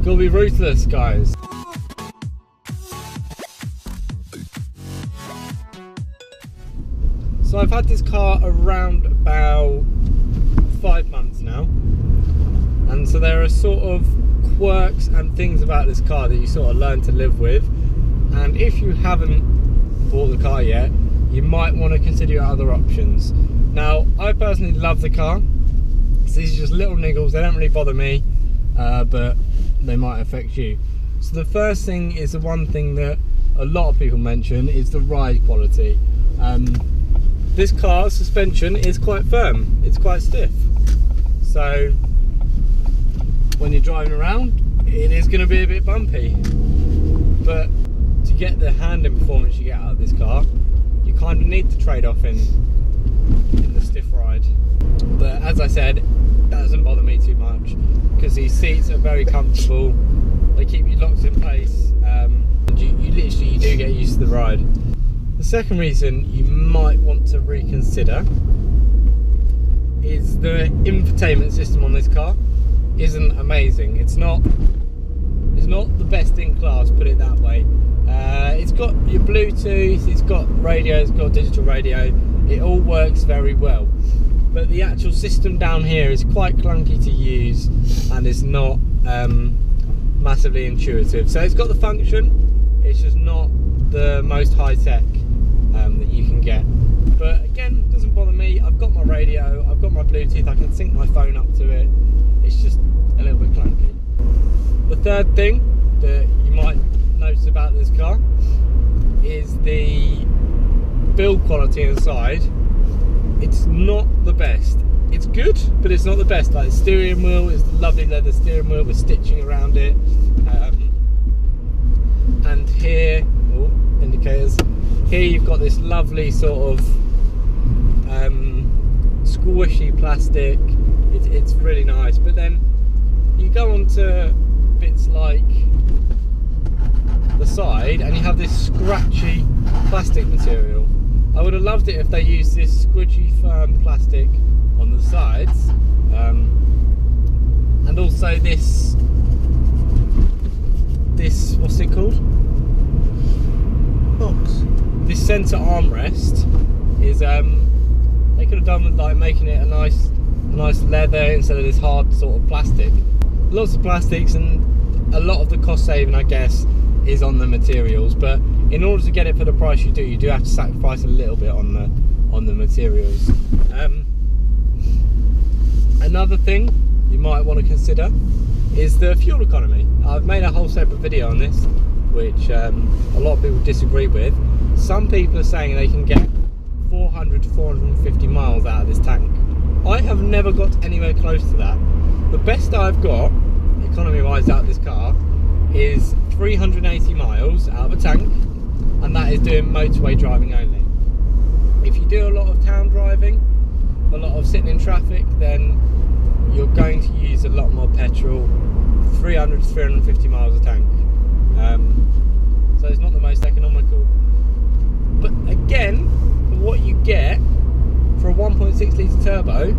Gotta be ruthless, guys. So I've had this car around about 5 months now, and so there are sort of quirks and things about this car that you sort of learn to live with, and if you haven't bought the car yet, you might want to consider your other options. Now, I personally love the car, so these are just little niggles, they don't really bother me, but they might affect you. So the first thing is the one thing that a lot of people mention is the ride quality. This car's suspension is quite firm, it's quite stiff. So when you're driving around, it is going to be a bit bumpy. But to get the handling performance you get out of this car, you kind of need to trade off in the stiff ride. But as I said, that doesn't bother me too much because these seats are very comfortable. They keep you locked in place. And you literally do get used to the ride. The second reason you might want to reconsider is the infotainment system on this car isn't amazing. It's not the best in class, put it that way. It's got your Bluetooth, it's got radio, it's got digital radio. It all works very well. But the actual system down here is quite clunky to use and is not massively intuitive. So it's got the function, it's just not the most high tech that you can get. But again, doesn't bother me. I've got my radio, I've got my Bluetooth, I can sync my phone up to it. It's just a little bit clunky. The third thing that you might notice about this car is the build quality inside. It's not the best. It's good, but it's not the best. Like the steering wheel is lovely leather steering wheel with stitching around it. And here, indicators. Here you've got this lovely sort of squishy plastic. It's really nice. But then you go on to bits like the side and you have this scratchy plastic material. I would have loved it if they used this squidgy firm plastic on the sides, and also this what's it called? Box. This centre armrest is they could have done with like making it a nice leather instead of this hard sort of plastic. Lots of plastics, and a lot of the cost saving, I guess, is on the materials. But in order to get it for the price you do have to sacrifice a little bit on the materials. Another thing you might want to consider is the fuel economy. I've made a whole separate video on this, which a lot of people disagree with. Some people are saying they can get 400 to 450 miles out of this tank. I have never got anywhere close to that. The best I've got, economy wise, out of this car is 380 miles out of a tank, and that is doing motorway driving only. If you do a lot of town driving, a lot of sitting in traffic, then you're going to use a lot more petrol. 300 to 350 miles a tank. So it's not the most economical. But again, for what you get for a 1.6 litre turbo,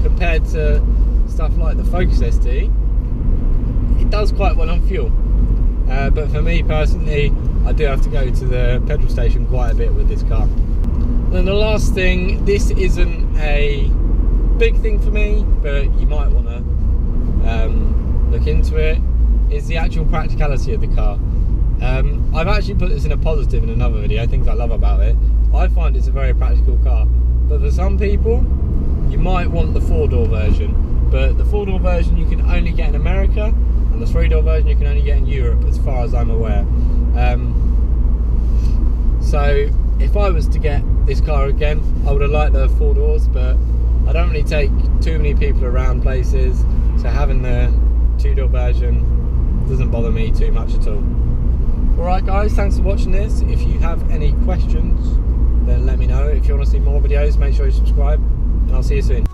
compared to stuff like the Focus ST, it does quite well on fuel. But for me personally, I do have to go to the petrol station quite a bit with this car. Then the last thing, this isn't a big thing for me, but you might want to look into it, is the actual practicality of the car. I've actually put this in a positive in another video, things I love about it. I find it's a very practical car, but for some people you might want the 4-door version, but the 4-door version you can only get in America, and the 3-door version you can only get in Europe, as far as I'm aware. So if I was to get this car again, I would have liked the 4 doors, but I don't really take too many people around places, so having the 2-door version doesn't bother me too much at all. Alright guys, thanks for watching this. If you have any questions, then let me know. If you want to see more videos, make sure you subscribe, and I'll see you soon.